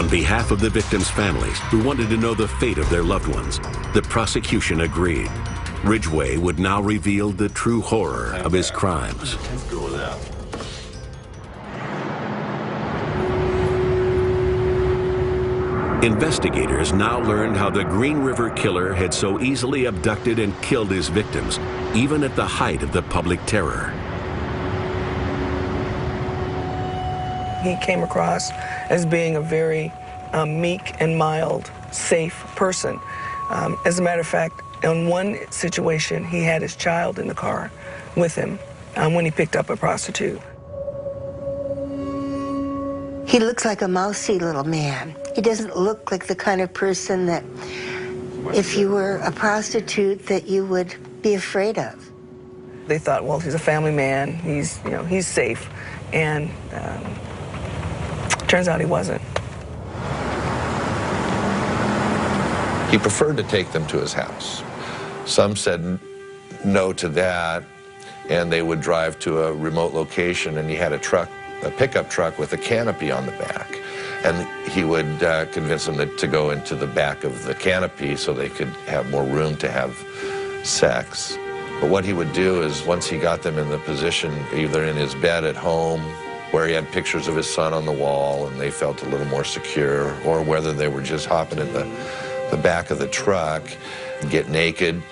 On behalf of the victims' families who wanted to know the fate of their loved ones, the prosecution agreed. Ridgway would now reveal the true horror of his crimes. Investigators now learned how the Green River Killer had so easily abducted and killed his victims, even at the height of the public terror. He came across as being a very meek and mild, safe person. As a matter of fact, in one situation, he had his child in the car with him when he picked up a prostitute. He looks like a mousy little man. He doesn't look like the kind of person that, if you were a prostitute, that you would be afraid of. They thought, well, he's a family man, he's safe, and turns out he wasn't. He preferred to take them to his house. Some said no to that, and they would drive to a remote location, and he had a pickup truck with a canopy on the back. And he would convince them to go into the back of the canopy so they could have more room to have sex. But what he would do is, once he got them in the position, either in his bed at home, where he had pictures of his son on the wall and they felt a little more secure, or whether they were just hopping in the back of the truck, get naked,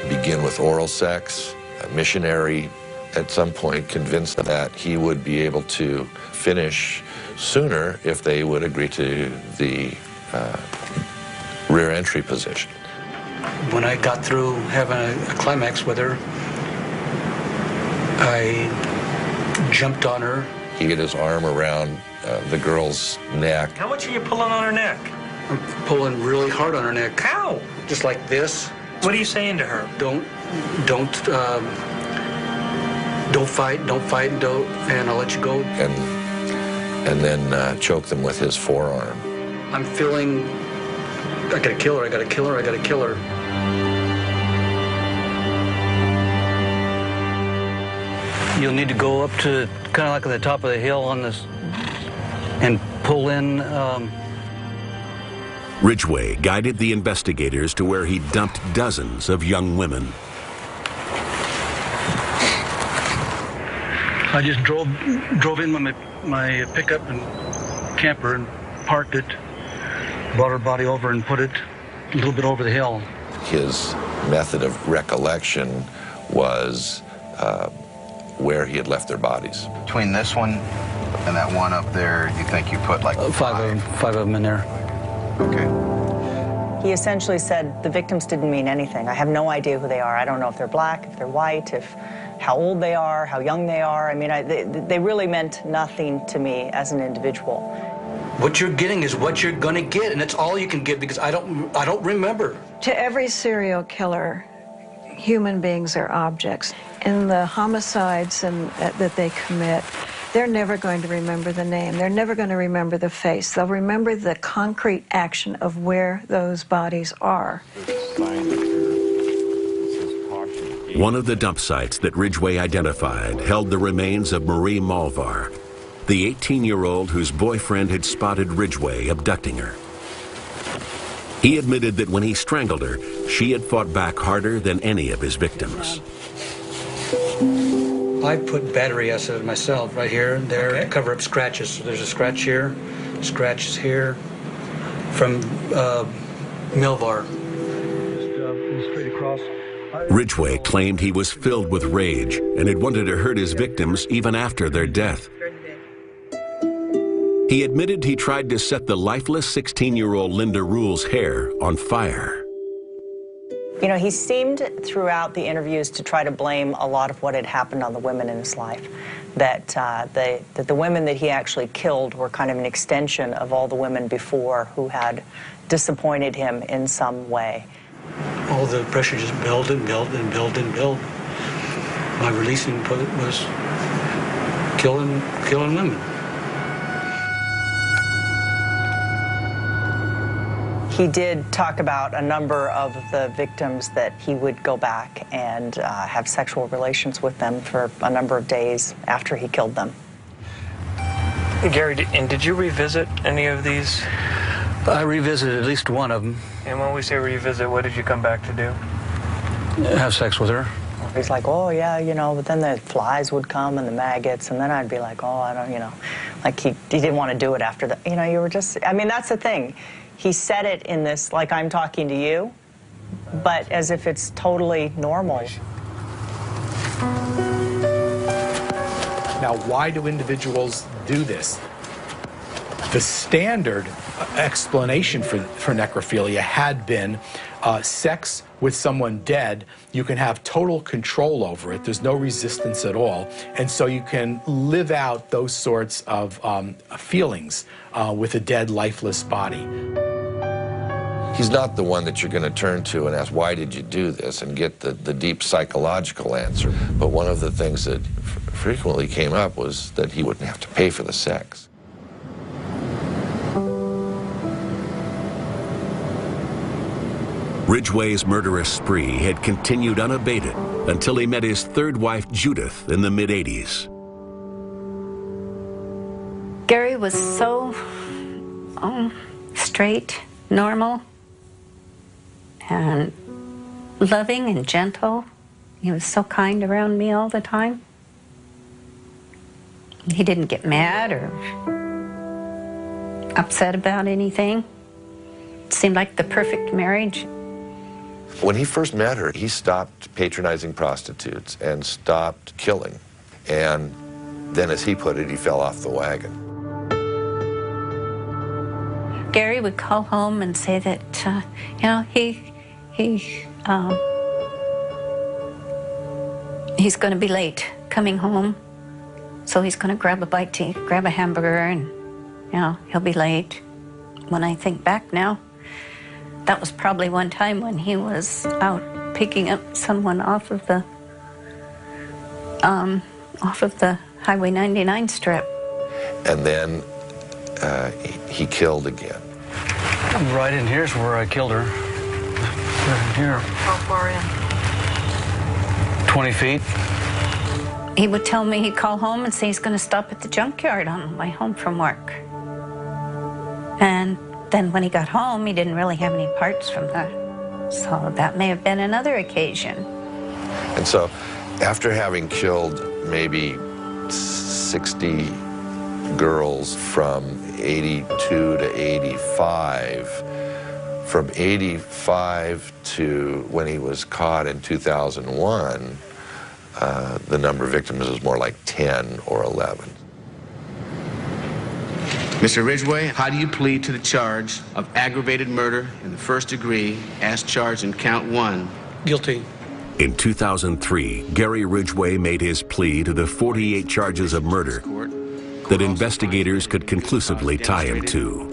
begin with oral sex. A missionary at some point convinced that he would be able to finish sooner if they would agree to the rear entry position. When I got through having a climax with her, I jumped on her. He had his arm around the girl's neck. How much are you pulling on her neck? I'm pulling really hard on her neck. How? Just like this. What are you saying to her? Don't fight, and I'll let you go. And then choke them with his forearm. I'm feeling, I gotta kill her, I gotta kill her, I gotta kill her. You'll need to go up to kind of like at the top of the hill on this and pull in. Ridgway guided the investigators to where he dumped dozens of young women. I just drove in with my pickup and camper and parked it, brought her body over and put it a little bit over the hill. His method of recollection was where he had left their bodies. Between this one and that one up there, you think you put like five of them in there. Okay. He essentially said the victims didn't mean anything. I have no idea who they are. I don't know if they're black, if they're white, how old they are, how young they are. I mean, they really meant nothing to me as an individual. What you're getting is what you're gonna get, and that's all you can get, because I don't remember. To every serial killer, human beings are objects. In the homicides that they commit, they're never going to remember the name. They're never going to remember the face. They'll remember the concrete action of where those bodies are. One of the dump sites that Ridgway identified held the remains of Marie Malvar, the 18-year-old whose boyfriend had spotted Ridgway abducting her. He admitted that when he strangled her, she had fought back harder than any of his victims. I put battery acid myself right here and there to cover up scratches. So there's a scratch here, scratches here from Milvar. Straight across. Ridgway claimed he was filled with rage and had wanted to hurt his victims even after their death. He admitted he tried to set the lifeless 16-year-old Linda Rule's hair on fire. You know, he seemed throughout the interviews to try to blame a lot of what had happened on the women in his life. That the women that he actually killed were kind of an extension of all the women before who had disappointed him in some way. All the pressure just built and built and built and built. My releasing point was killing women. He did talk about a number of the victims that he would go back and have sexual relations with them for a number of days after he killed them. Gary, and did you revisit any of these? I revisited at least one of them. And when we say revisit, what did you come back to do? Have sex with her. He's like, oh, yeah, you know, but then the flies would come and the maggots, and then I'd be like, oh, I don't, you know, like he didn't want to do it after that. You know, you were just, I mean, that's the thing. He said it in this, like I'm talking to you, but as if it's totally normal. Now, why do individuals do this? The standard explanation for necrophilia had been sex with someone dead. You can have total control over it. There's no resistance at all. And so you can live out those sorts of feelings with a dead, lifeless body. He's not the one that you're going to turn to and ask, why did you do this, and get the deep psychological answer. But one of the things that frequently came up was that he wouldn't have to pay for the sex. Ridgway's murderous spree had continued unabated until he met his third wife, Judith, in the mid-'80s. Gary was so straight, normal, and loving and gentle. He was so kind around me all the time. He didn't get mad or upset about anything. It seemed like the perfect marriage. When he first met her, he stopped patronizing prostitutes and stopped killing. And then, as he put it, he fell off the wagon. Gary would call home and say that, you know, he's going to be late coming home, so he's going to grab a bite to eat, grab a hamburger, and, you know, he'll be late. When I think back now, that was probably one time when he was out picking up someone off of the Highway 99 strip. And then he killed again. Right in here's where I killed her. Right in here. How far in? 20 feet. He would tell me he'd call home and say he's going to stop at the junkyard on the way home from work. And then when he got home, he didn't really have any parts from her. So that may have been another occasion. And so, after having killed maybe 60 girls from 82 to 85, from 85 to when he was caught in 2001, the number of victims was more like 10 or 11. Mr. Ridgway, how do you plead to the charge of aggravated murder in the first degree as charged in count 1? Guilty. In 2003, Gary Ridgway made his plea to the 48 charges of murder that investigators could conclusively tie him to.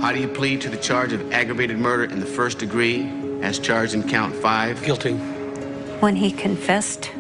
How do you plead to the charge of aggravated murder in the first degree as charged in count 5? Guilty. When he confessed,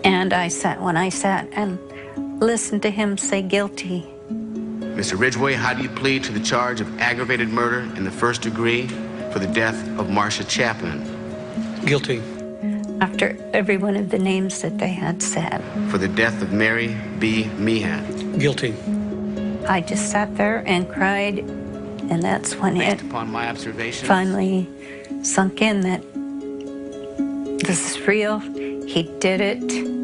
and when I sat and listened to him say guilty. Mr. Ridgway, how do you plead to the charge of aggravated murder in the first degree for the death of Marcia Chapman? Guilty. After every one of the names that they had said. For the death of Mary B. Meehan? Guilty. I just sat there and cried, and that's when Based it upon my observations, finally sunk in that this is real. He did it.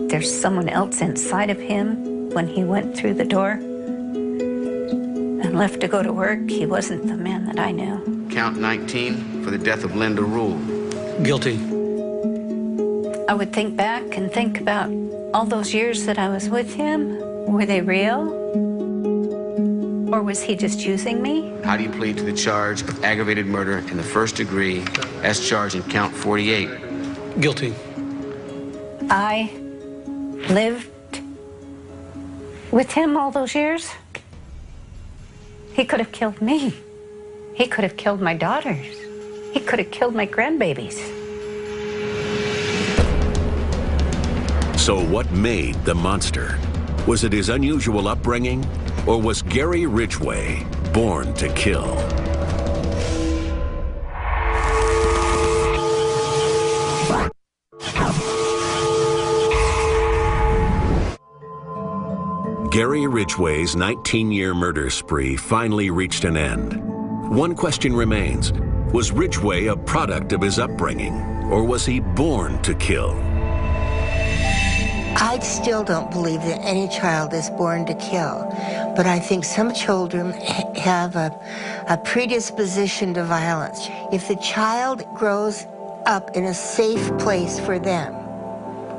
There's someone else inside of him when he went through the door and left to go to work. He wasn't the man that I knew. Count 19 for the death of Linda Rule? Guilty. I would think back and think about all those years that I was with him. Were they real? Or was he just using me? How do you plead to the charge of aggravated murder in the first degree as charged in count 48? Guilty. I lived with him all those years. He could have killed me. He could have killed my daughters. He could have killed my grandbabies. So what made the monster? Was it his unusual upbringing, or was Gary Ridgway born to kill? Gary Ridgway's 19-year murder spree finally reached an end. One question remains. Was Ridgway a product of his upbringing, or was he born to kill? I still don't believe that any child is born to kill, but I think some children have a predisposition to violence. If the child grows up in a safe place for them,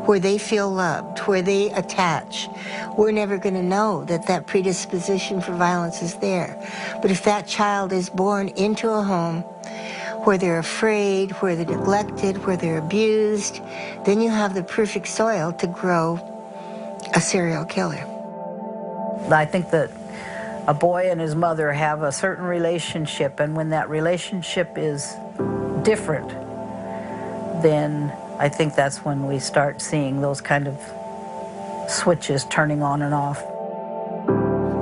where they feel loved, where they attach, we're never going to know that that predisposition for violence is there. But if that child is born into a home where they're afraid, where they're neglected, where they're abused, then you have the perfect soil to grow a serial killer. I think that a boy and his mother have a certain relationship, and when that relationship is different, then I think that's when we start seeing those kind of switches turning on and off.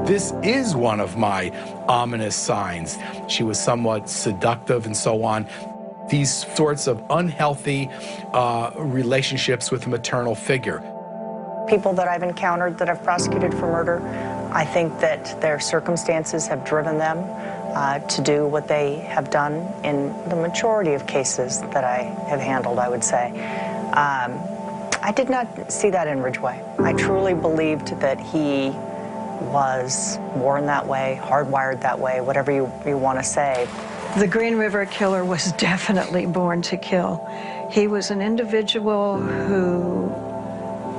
This is one of my ominous signs. She was somewhat seductive and so on. These sorts of unhealthy relationships with a maternal figure. People that I've encountered that I've prosecuted for murder, I think that their circumstances have driven them to do what they have done in the majority of cases that I have handled, I would say. I did not see that in Ridgway. I truly believed that he was born that way, hardwired that way, whatever you want to say. The Green River Killer was definitely born to kill. He was an individual who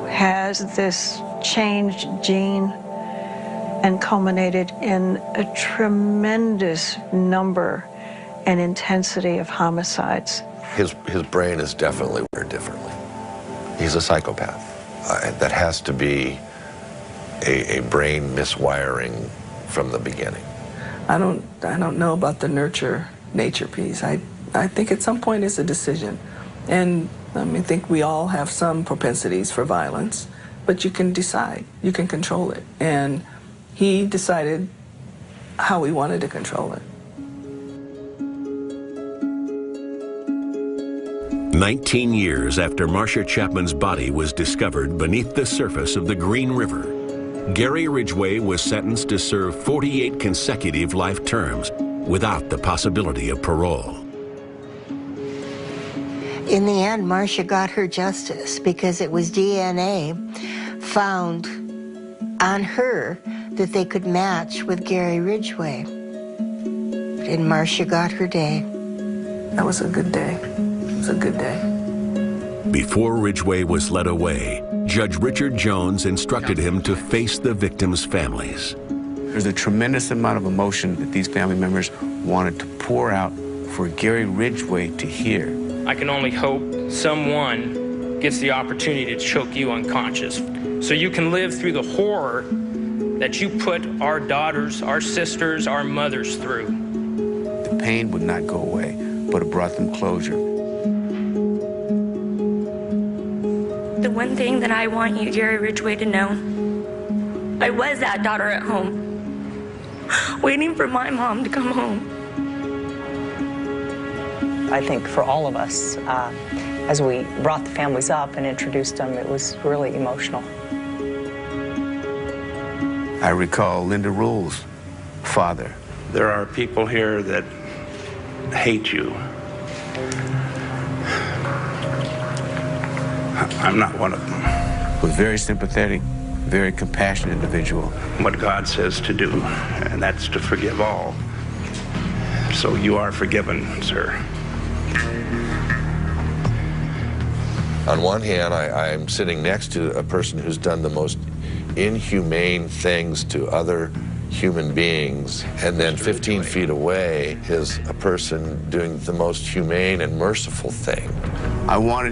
has this changed gene and culminated in a tremendous number and intensity of homicides. His brain is definitely wired differently. He's a psychopath. That has to be a brain miswiring from the beginning. I don't know about the nature piece. I think at some point it's a decision. And I think we all have some propensities for violence, but you can decide, you can control it. And he decided how he wanted to control it. 19 years after Marcia Chapman's body was discovered beneath the surface of the Green River, Gary Ridgway was sentenced to serve 48 consecutive life terms without the possibility of parole. In the end, Marcia got her justice because it was DNA found on her that they could match with Gary Ridgway. And Marcia got her day. That was a good day. It was a good day. Before Ridgway was led away, Judge Richard Jones instructed him to face the victims' families. There's a tremendous amount of emotion that these family members wanted to pour out for Gary Ridgway to hear. I can only hope someone gets the opportunity to choke you unconscious so you can live through the horror that you put our daughters, our sisters, our mothers through. The pain would not go away, but it brought them closure. The one thing that I want you, Gary Ridgway, to know, I was that daughter at home, waiting for my mom to come home. I think for all of us, as we brought the families up and introduced them, it was really emotional. I recall Linda Rule's father. There are people here that hate you. I'm not one of them. Was very sympathetic, very compassionate individual. What God says to do, and that's to forgive all. So you are forgiven, sir. On one hand, I'm sitting next to a person who's done the most inhumane things to other human beings, and then 15 feet away is a person doing the most humane and merciful thing. I wanted